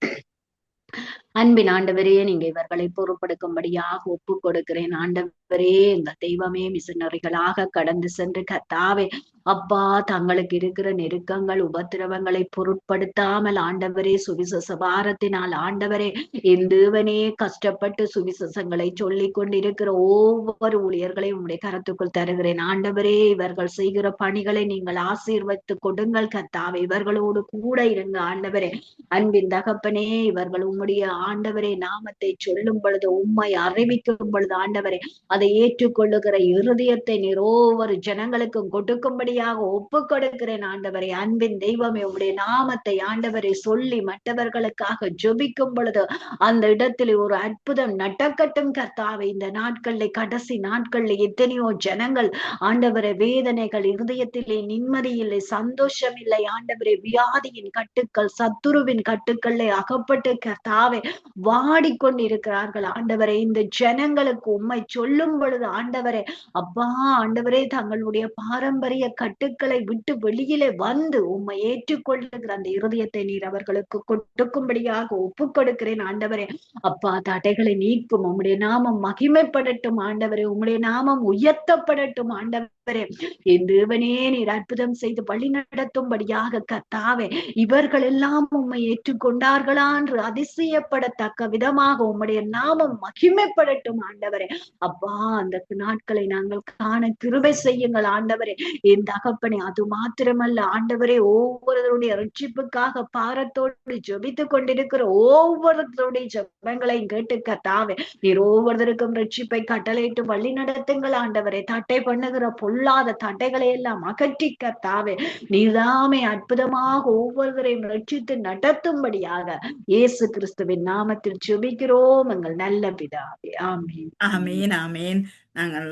அன்பின் ஆண்டவரே, நீங்க இவர்களை பொறுப்படுக்கும்படியாக ஒப்பு கொடுக்கிறேன். ஆண்டவரே எங்கள் தெய்வமே, மிஷனரிகளாக கடந்து சென்று கர்த்தாவே அப்பா தங்களுக்கு இருக்கிற நெருக்கங்கள் உபத்திரவங்களை பொருட்படுத்தாமல் ஆண்டவரே சுவிசேஷ பாரத்தினால் ஆண்டவரே என் தேவனே கஷ்டப்பட்டு சுவிசேஷங்களை சொல்லிக் கொண்டிருக்கிற ஒவ்வொரு ஊழியர்களையும் உங்களுடைய கரத்துக்குள் தருகிறேன். ஆண்டவரே இவர்கள் செய்கிற பணிகளை நீங்கள் ஆசீர்வதித்து கொடுங்கள் கர்த்தாவே. இவர்களோடு கூட இருங்க ஆண்டவரே. அன்பின் தகப்பனே, இவர்கள் உம்முடைய ஆண்டவரே நாமத்தை சொல்லும் பொழுது, உம்மை அறிவிக்கும் பொழுது ஆண்டவரே அதை ஏற்றுக்கொள்ளுகிற இருதயத்தை நீர் ஒவ்வொரு ஜனங்களுக்கும் கொடுக்கும்படி ஒப்பு கொடுக்கிறேன் ஆண்டவரே. அன்பின் தெய்வமே, உடைய நாமத்தை ஆண்டவரை சொல்லி மற்றவர்களுக்காக ஜெபிக்கும் பொழுது அந்த இடத்துல ஒரு அற்புதம் நடக்கட்டும் கர்த்தாவே. இந்த நாட்களில் கடைசி நாட்களில் எத்தனையோ ஜனங்கள் ஆண்டவரை வேதனைகள், இருதயத்திலே நிம்மதி இல்லை, சந்தோஷம் இல்லை ஆண்டவரே, வியாதியின் கட்டுக்கள், சத்துருவின் கட்டுக்களை அகப்பட்டு கர்த்தாவே வாடிக்கொண்டிருக்கிறார்கள் ஆண்டவரை. இந்த ஜனங்களுக்கு உம்மை சொல்லும் உணரும் பொழுது ஆண்டவரே, அப்பா ஆண்டவரே, தங்களுடைய பாரம்பரிய கட்டுக்களை விட்டு வெளியிலே வந்து உம்மை ஏற்றுக்கொள்ளுகிற அந்த இருதயத்தை நீர் அவர்களுக்கு கொடுக்கும்படியாக ஒப்புக் கொடுக்கிறேன் ஆண்டவரே. அப்பா, தடைகளை நீக்கும், உம்முடைய நாமம் மகிமைப்படட்டும் ஆண்டவரே, உம்முடைய நாமம் உயர்த்தப்படட்டும் ஆண்டவரே. என் தேவனே, நீர் அற்புதம் செய்து வழி நடத்தும்படியாக கர்த்தாவே, இவர்கள் எல்லாம் உம்மை ஏற்றுக்கொண்டார்களா என்று அதிசயப்படத்தக்க விதமாக உம்முடைய நாமம் மகிமைப்படட்டும் ஆண்டவரே. அப்பா, அந்த நாட்களை நாங்கள் காண கிருபை செய்யுங்கள் ஆண்டவரே. என் தகப்பனே, அது மாத்திரமல்ல ஆண்டவரே, ஒவ்வொருவருடைய ரட்சிப்புக்காக பாரத்தோடு ஜெபித்துக் கொண்டிருக்கிற ஒவ்வொருத்தருடைய ஜெபங்களையும் கேட்டு கர்த்தாவே, நீர் ஒவ்வொருத்தருக்கும் ரட்சிப்பை கட்டளையிட்டு வழி நடத்துங்கள் ஆண்டவரே. தட்டை பண்ணுகிற பொல்லாத தட்டைகளை எல்லாம் அகற்றி கர்த்தாவே, நீர்தாமே அற்புதமாக ஒவ்வொருவரையும் ரட்சித்து நடத்தும்படியாக இயேசு கிறிஸ்துவின் நாமத்தில் ஜெபிக்கிறோம் எங்கள் நல்ல பிதாவே. ஆமென். ஆமேன் ஆமேன். நாங்கள்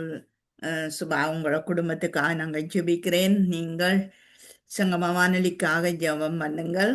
சுபா உங்களோட குடும்பத்துக்காக நாங்கள் ஜெபிக்கிறேன். நீங்கள் சங்கம வானொலிக்காக ஜெபம் பண்ணுங்கள்.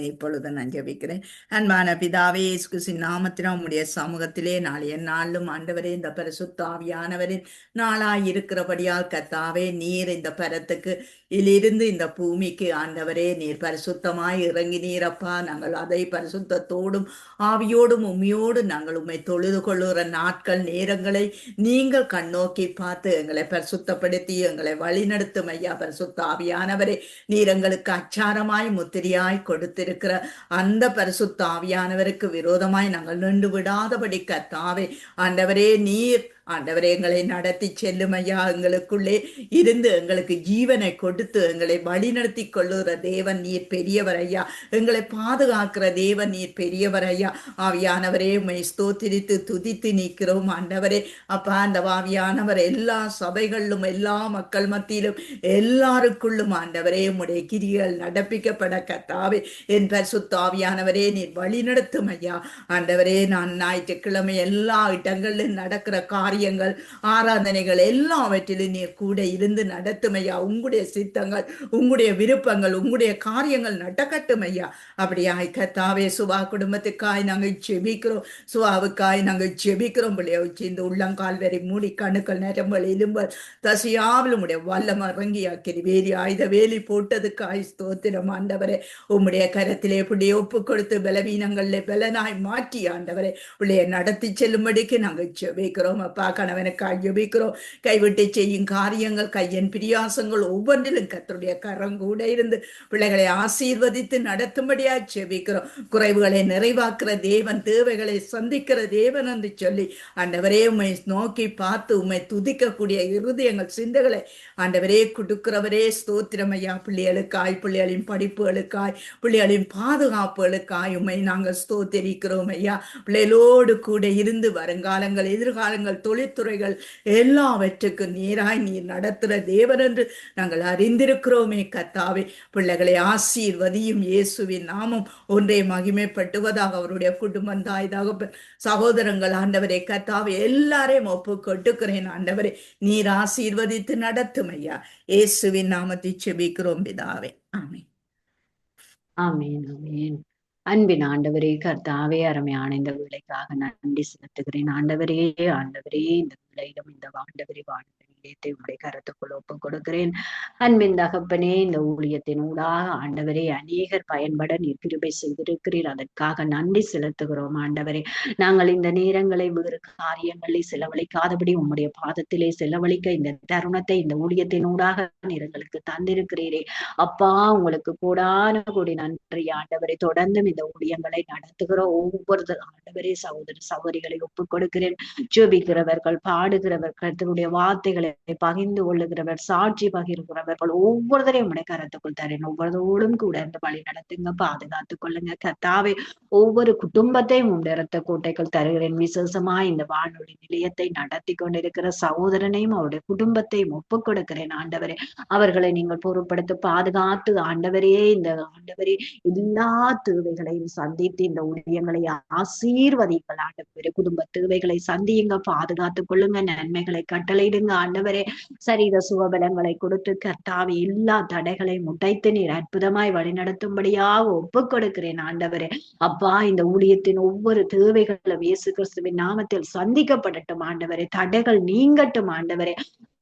இப்பொழுது நான் ஜெபிக்கிறேன். அன்பான பிதாவே, இயேசு கிறிஸ்துவின் நாமத்தினால் உம்முடைய சமூகத்திலே நாளைய நாளும் ஆண்டவரே, இந்த பரிசுத்த ஆவியானவரின் நாளாய் இருக்கிறபடியால் கர்த்தாவே, நீர் இந்த பரத்துக்கு இலிருந்து இந்த பூமிக்கு ஆண்டவரே நீர் பரிசுத்தமாய் இறங்கினீரப்பா. நாங்கள் அதை பரிசுத்தத்தோடும் ஆவியோடும் உண்மையோடு நாங்கள் உம்மை தொழுது கொள்ளுகிற நாட்கள் நேரங்களை நீங்கள் கண்ணோக்கி பார்த்து எங்களை பரிசுத்தப்படுத்தி எங்களை வழிநடத்தும் ஐயா. பரிசுத்த ஆவியானவரே, நீர் எங்களுக்கு அச்சாரமாய் முத்திரியாய் கொடுத்திருக்கிற அந்த பரிசுத்த ஆவியானவருக்கு விரோதமாய் நாங்கள் நின்று விடாதபடி கர்த்தாவே ஆண்டவரே, நீர் ஆண்டவரே எங்களை நடத்தி செல்லும் ஐயா. எங்களுக்குள்ளே இருந்து எங்களுக்கு ஜீவனை கொடுத்து எங்களை வழிநடத்தி கொள்ளுகிற தேவன் நீர் பெரியவர் ஐயா. எங்களை பாதுகாக்கிற தேவன் நீர் பெரியவர் ஐயா. ஆவியானவரே, உம்மை ஸ்தோத்திரித்து துதித்து நிற்கிறோம் ஆண்டவரே. அப்பா, அந்த ஆவியானவர் எல்லா சபைகளிலும் எல்லா மக்கள் மத்தியிலும் எல்லாருக்குள்ளும் ஆண்டவரே உம்முடைய கிரிகள் நடப்பிக்கப்பட கர்த்தாவே, என் பரிசுத்த ஆவியானவரே நீர் வழிநடத்தும் ஐயா. ஆண்டவரே, நான் ஞாயிற்றுக்கிழமை எல்லா இடங்களிலும் நடக்கிற காரியங்கள் ஆராதனைகள் எல்லாவற்றிலும் நீர் கூட இருந்து நடத்தும் ஐயா. உங்களுடைய சித்தங்கள், உங்களுடைய விருப்பங்கள், உங்களுடைய காரியங்கள் நடக்கட்டும் ஐயா. அப்படியாய் கர்த்தாவே, சுபா குடும்பத்துக்காய் நாங்கள் ஜெபிக்கிறோம். சுவாவுக்காய் நாங்கள் ஜெபிக்கிறோம். பிள்ளைய வச்சு இந்த உள்ளங்கால் வரை மூடி கணுக்கள் நரம்பல் எலும்பல் தசியாவில் உம்முடைய வல்லம் இறங்கி கிருபேரி ஆயுத வேலி போட்டதுக்காய் ஸ்தோத்திரம் ஆண்டவரே. உம்முடைய கரத்திலே பிள்ளைய ஒப்பு கொடுத்து பலவீனங்களில் பலனாய் மாற்றி ஆண்டவரே பிள்ளைய நடத்தி செல்லும்படிக்கு நாங்கள் ஜெபிக்கிறோம் அப்பா. கணவனுக்காக ஜெபிக்கிறோம். கைவிட்டு செய்யும் காரியங்கள், கையின் பிரியாசங்கள் ஒவ்வொன்றிலும் கர்த்தருடைய கரம் கூட இருந்து பிள்ளைகளை ஆசீர்வதித்து நடத்தும்படியா ஜெபிக்கிறோம். குறைவுகளை நிறைவாக்குற தேவன், தேவைகளை சந்திக்கிற தேவன் என்று சொல்லி ஆண்டவரே உம்மை நோக்கி பார்த்து உம்மை துதிக்கக்கூடிய இருதயங்கள் சிந்தைகளை ஆண்டவரே கொடுக்கிறவரே ஸ்தோத்திரம் ஐயா. பிள்ளைகளுக்காய், பிள்ளைகளின் படிப்புகளுக்காய், பிள்ளைகளின் பாதுகாப்புகளுக்காய் உம்மை நாங்கள் ஸ்தோத்திரிக்கிறோம் ஐயா. பிள்ளைகளோடு கூட இருந்து வருங்காலங்கள், எதிர்காலங்கள், தொழிற்துறைகள் எல்லாவற்றுக்கும் நீராய் நீர் நடத்துகிற தேவன் என்று நாங்கள் அறிந்திருக்கிறோமே கர்த்தாவே. பிள்ளைகளை ஆசீர்வதியும். இயேசுவின் நாமம் ஒன்றே மகிமைப்பட்டுவதாக. அவருடைய குடும்பம், தாய் தகப்பன், சகோதரங்கள் ஆண்டவரே கர்த்தாவே எல்லாரையும் ஒப்பு கொட்டுக்கிறேன் ஆண்டவரே. நீர் ஆசீர்வதித்து நடத்தும் ஐயா. இயேசுவின் நாமத்தை செபிக்கிறோம் பிதாவே. ஆமென். ஆமென். ஆமென். அன்பின் ஆண்டவரே, கர்த்தாவே, அருமையான இந்த வேலைக்காக நன்றி செலுத்துகிறேன் ஆண்டவரே. ஆண்டவரே, இந்த வேலையிலும் இந்த ஆண்டவரே வானத்தை உடைய கருத்துக்குள் ஒப்பு கொடுக்கிறேன். அன்பின் தகப்பனே, இந்த ஊழியத்தின் ஊடாக ஆண்டவரே அநேகர் பயன்பட நீர் கிருபை செய்திருக்கிறீர். அதற்காக நன்றி செலுத்துகிறோம் ஆண்டவரே. நாங்கள் இந்த நேரங்களை வேறு காரியங்களை செலவழிக்காதபடி உம்முடைய பாதத்திலே செலவழிக்க இந்த தருணத்தை இந்த ஊழியத்தின் ஊடாக நீர் எங்களுக்கு தந்திருக்கிறீரே அப்பா. உங்களுக்கு கூடான கூடி நன்றி ஆண்டவரை. தொடர்ந்து இந்த ஊழியங்களை நடத்துகிற ஒவ்வொரு ஆண்டவரே சகோதர சகோதரிகளை ஒப்புக் கொடுக்கிறேன். ஜெபிக்கிறவர்கள், பாடுகிறவர்கள், தன்னுடைய வார்த்தைகளை பகிர்ந்து கொள்ளுகிறவர், சாட்சி பகிர்கிறவர்கள் ஒவ்வொருத்தரையும் உடைய கரத்துக்குள் தரேன். ஒவ்வொருத்தரோடும் கூட இந்த வழி நடத்துங்க, பாதுகாத்துக் கொள்ளுங்க கர்த்தாவே. ஒவ்வொரு குடும்பத்தையும் உடைய இரத்த கோட்டைகள் தருகிறேன். விசேஷமா இந்த வானொலி நிலையத்தை நடத்தி கொண்டிருக்கிற சகோதரனையும் அவருடைய குடும்பத்தையும் ஒப்புக் கொடுக்கிறேன் ஆண்டவரே. அவர்களை நீங்கள் பொறுப்படுத்த பாதுகாத்து ஆண்டவரே, இந்த ஆண்டவரே எல்லா தேவைகளையும் சந்தித்து இந்த ஊழியங்களை ஆசீர்வதிங்கள் ஆண்டவரே. குடும்ப தேவைகளை சந்தியுங்க, பாதுகாத்துக் கொள்ளுங்க, நன்மைகளை கட்டளையிடுங்க ஆண்டவரே. ஆண்டவரே சரீர சுகபலங்களை கொடுத்து கர்த்தாவே எல்லா தடைகளையும் உடைத்து நீர் அற்புதமாய் வழிநடத்தும்படியாக ஒப்புக் கொடுக்கிறேன் ஆண்டவரே. அப்பா, இந்த ஊழியத்தின் ஒவ்வொரு தேவைகளும் இயேசு கிறிஸ்துவின் நாமத்தில் சந்திக்கப்படட்டும் ஆண்டவரே. தடைகள் நீங்கட்டும் ஆண்டவரே.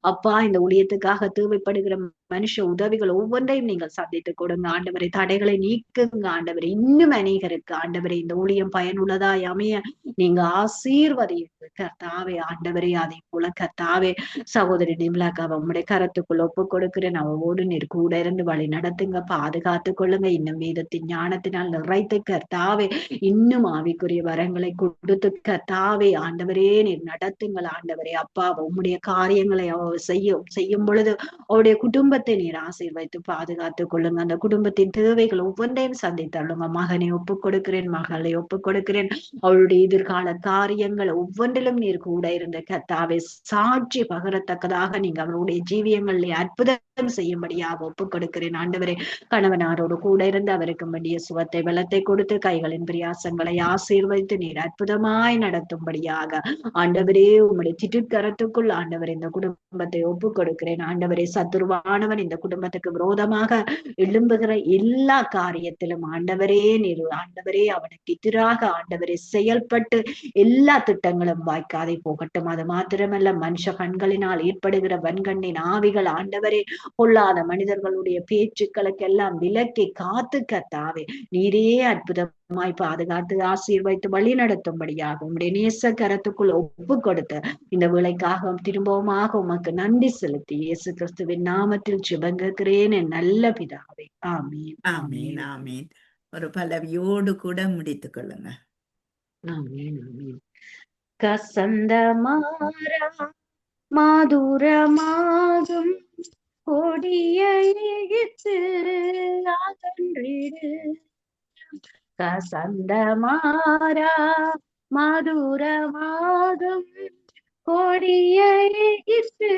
அப்பா, இந்த ஊழியத்துக்காக தேவைப்படுகிற மனுஷ உதவிகள் ஒவ்வொன்றையும் நீங்கள் சந்தித்து கொடுங்க ஆண்டவரே. தடைகளை நீக்குங்க ஆண்டவரே. இன்னும் அநேகருக்கு ஆண்டவரே இந்த ஊழியம் பயனுள்ளதாய் அமைய நீங்க ஆசீர்வதிங்க கர்த்தாவே. ஆண்டவரே, அதை போல கர்த்தாவே சகோதரி நிம்லாக்காவை உங்களுடைய கரத்துக்குள் ஒப்பு கொடுக்கிறேன். அவவோடு நீர் கூட இருந்து வழி நடத்துங்க, பாதுகாத்து கொள்ளுங்க. இன்னும் வேதத்தின் ஞானத்தினால் நிறைத்து கர்த்தாவே, இன்னும் ஆவிக்குரிய வரங்களை கொடுத்து கர்த்தாவே ஆண்டவரே நீர் நடத்துங்கள் ஆண்டவரே. அப்பா, உம்முடைய காரியங்களை செய்யும் பொழுது அவருடைய குடும்பத்தை நீர் ஆசீர்வதித்து பாதுகாத்துக் கொள்ளுங்க. அந்த குடும்பத்தின் தேவைகள் ஒவ்வொன்றையும் சந்தித்தள்ளுங்க. மகனை ஒப்புக் கொடுக்கிறேன், மகளை ஒப்புக் கொடுக்கிறேன். அவளுடைய எதிர்கால காரியங்கள் ஒவ்வொன்றிலும் நீர் கூட இருந்த கர்த்தாவே சாட்சி பகரத்தக்கதாக நீங்க அவருடைய ஜீவியங்களில் அற்புதம் செய்யும்படியாக ஒப்புக் கொடுக்கிறேன் ஆண்டவரே. கணவனாரோடு கூட இருந்து அவருக்கு வேண்டிய சுகத்தை பலத்தை கொடுத்து கைகளின் பிரியாசங்களை ஆசீர்வதித்து நீர் அற்புதமாய் நடத்தும்படியாக ஆண்டவரே உம்முடைய திட்டுக்கரத்துக்குள் ஆண்டவர் இந்த குடும்பத்தை ஒப்புக் கொடுக்கிறேன் ஆண்டவரே. சத்துருவானவன் இந்த குடும்பத்துக்கு விரோதமாக எழும்புகிற எல்லா காரியத்திலும் ஆண்டவரே நீர் ஆண்டவரே அவனுக்கு எதிராக ஆண்டவரே செயல்பட்டு எல்லா திட்டங்களும் வாய்க்காதே போகட்டும். அது மாத்திரமல்ல, மனுஷ கண்களினால் ஏற்படுகிற வன்கண்ணின் ஆவிகள் ஆண்டவரே பொல்லாத மனிதர்களுடைய பேச்சுக்களுக்கெல்லாம் விலக்கி காத்து கர்த்தாவே நீரே அற்புதமாய் பாதுகாத்து ஆசீர்வதித்து வழி நடத்தும்படியாக உம்முடைய நேச கரத்துக்குள் ஒப்பு கொடுத்து இந்த வேளைக்காக திரும்பவுமாக உமக்கு நன்றி செலுத்தி இயேசு கிறிஸ்துவின் நாமத்தில் ஜெபங்கேற்கிறேன் என் நல்ல பிதாவே. ஆமீன், ஆமீன், ஆமீன். ஒரு பல்லவியோடு கூட முடித்துக் கொள்ளுங்க. ஆமீன், ஆமீன். கசந்த மாறா மாதுரமாகும் கொடிய எகிப்து அகன்றிடு. கசந்த மாறா மதுரமாகும் கொடிய எகிப்து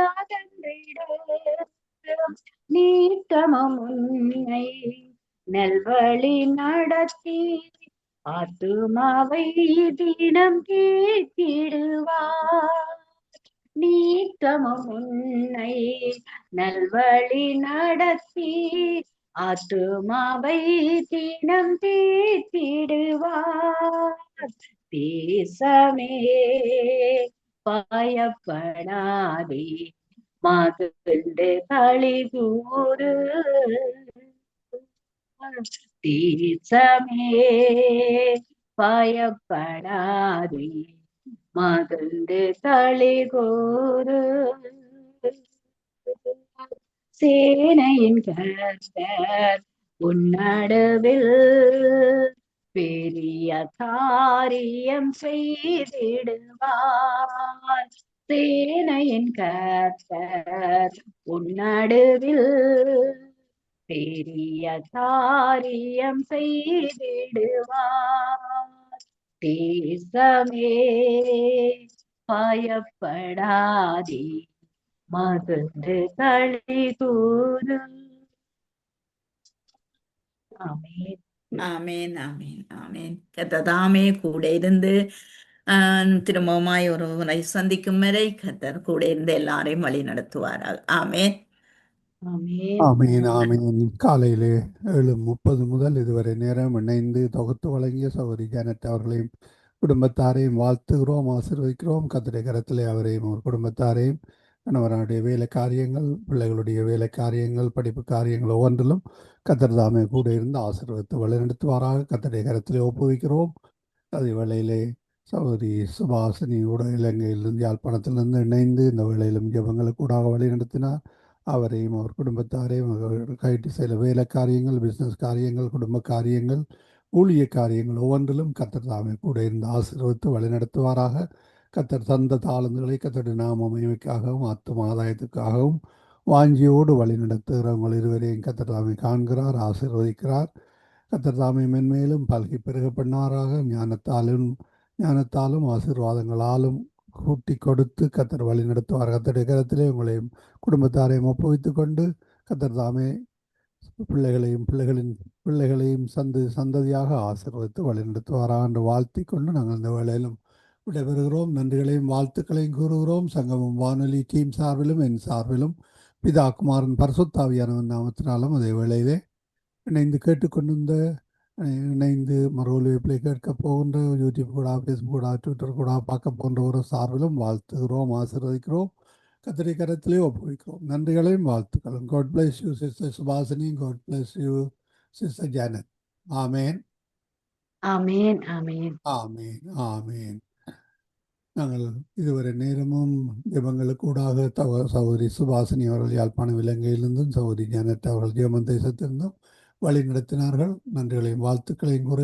அகன்றிடு. நீட்டமும் உன்னை நல்வழி நடத்தி ஆத்துமாவை தினம் கேட்டிடுவார். நீட்டமும் உன்னை நல்வழி நடத்தி ஆத்துமாவை தினம் கேட்டிடுவார். தேசமே பயப்படாதே, மகிழ்ந்து களி கூறு. தேசமே பயப்படாதே, மகிழ்ந்து களி கூறு. சேனையின் கர்த்தர் உன் நடுவில் பெரிய காரியம் செய்திடுவார். சேனையின் கர்த்தர் உன் நடுவில் பெரிய காரியம் செய்திடுவார். தேசமே பயப்படாதே, மகிழ்ந்து களி கூறு. ஆமென், ஆமேன், ஆமேன், ஆமேன். கர்த்ததாமே கூட இருந்து திரும்பவுமாய் ஒரு முறை சந்திக்கும் வரை கர்த்தர் கூட இருந்து எல்லாரையும் வழி நடத்துவாராக. ஆமேன். ஆமென். ஆமீன், ஆமீன். காலையிலே 7:30 முதல் இதுவரை நேரம் இணைந்து தொகுத்து வழங்கிய சகோதரி ஜானட் அவர்களையும் குடும்பத்தாரையும் வாழ்த்துகிறோம், ஆசீர்வதிக்கிறோம். கர்த்தருடைய கரத்திலே அவரையும் ஒரு குடும்பத்தாரையும் கணவனுடைய வேலை காரியங்கள், பிள்ளைகளுடைய வேலை காரியங்கள், படிப்பு காரியங்கள் ஒவ்வொன்றிலும் கர்த்தர் தாமே கூட இருந்து ஆசீர்வதித்து வழிநடத்துவாராக கர்த்தருடைய கரத்திலே ஒப்புவிக்கிறோம். அதே வேளையிலே சகோதரி சுபாசினியோட இலங்கையிலிருந்து யாழ்ப்பாணத்திலிருந்து இணைந்து இந்த வேளையிலும் ஜெபங்களுக்கு கூடாக வழிநடத்தினார். அவரையும் அவர் குடும்பத்தாரையும் கைட்டு சில வேலை காரியங்கள், பிஸ்னஸ் காரியங்கள், குடும்ப காரியங்கள், ஊழிய காரியங்கள் ஒவ்வொன்றிலும் கர்த்தர் தாமே கூட இருந்து ஆசீர்வதித்து வழிநடத்துவாராக. கர்த்தர் தந்த தாளந்துகளை கர்த்தருடைய நாம மகிமைக்காகவும் ஆத்தும ஆதாயத்துக்காகவும் வாஞ்சியோடு வழி நடத்துகிறவங்கள் இருவரையும் கர்த்தர் தாமே காண்கிறார், ஆசீர்வதிக்கிறார். கர்த்தர் தாமே மென்மேலும் பல்கி பெருக பண்ணாராக. ஞானத்தாலும் ஆசீர்வாதங்களாலும் கூட்டி கொடுத்து கர்த்தர் வழி நடத்துவார். கர்த்தருடைய கரத்திலே உங்களையும் குடும்பத்தாரையும் ஒப்புவித்து கொண்டு கர்த்தர் தாமே பிள்ளைகளையும் சந்ததியாக ஆசீர்வதித்து வழி நடத்துவாராக என்று வாழ்த்தி கொண்டு நாங்கள் இந்த வேளையிலும் விடைபெறுகிறோம். நன்றிகளையும் வாழ்த்துக்களையும் கூறுகிறோம். சங்கமம் வானொலி டீம் சார்பிலும் என் சார்பிலும் பிதா குமாரன் பரிசுத்தாவியானவன் நாமத்தினாலும் அதே வேளையிலே இணைந்து கேட்டுக்கொண்டிருந்த இணைந்து மறு ஒலிபரப்பை கேட்க போகின்ற யூடியூப் கூட, ஃபேஸ்புக் கூட, ட்விட்டர் கூட பார்க்க போன்ற ஒரு சார்பிலும் வாழ்த்துகிறோம், ஆசீர்வதிக்கிறோம், கத்தரி கரத்திலே ஒப்புவிக்கிறோம். நன்றிகளையும் வாழ்த்துக்களும். God bless you sister Subhashini. God bless you sister Janet. Amen, amen amen. Amen, amen. நாங்கள் இதுவரை நேரமும் ஜெபங்களுக்கூடாக சகோதரி சுபாசினி அவர்கள் யாழ்ப்பாணம் இலங்கையிலிருந்தும், சகோதரி ஜானட் அவர்கள் ஜெர்மன் தேசத்திலிருந்தும் வழி நடத்தினார்கள். நன்றிகளையும் வாழ்த்துக்களையும் கூறி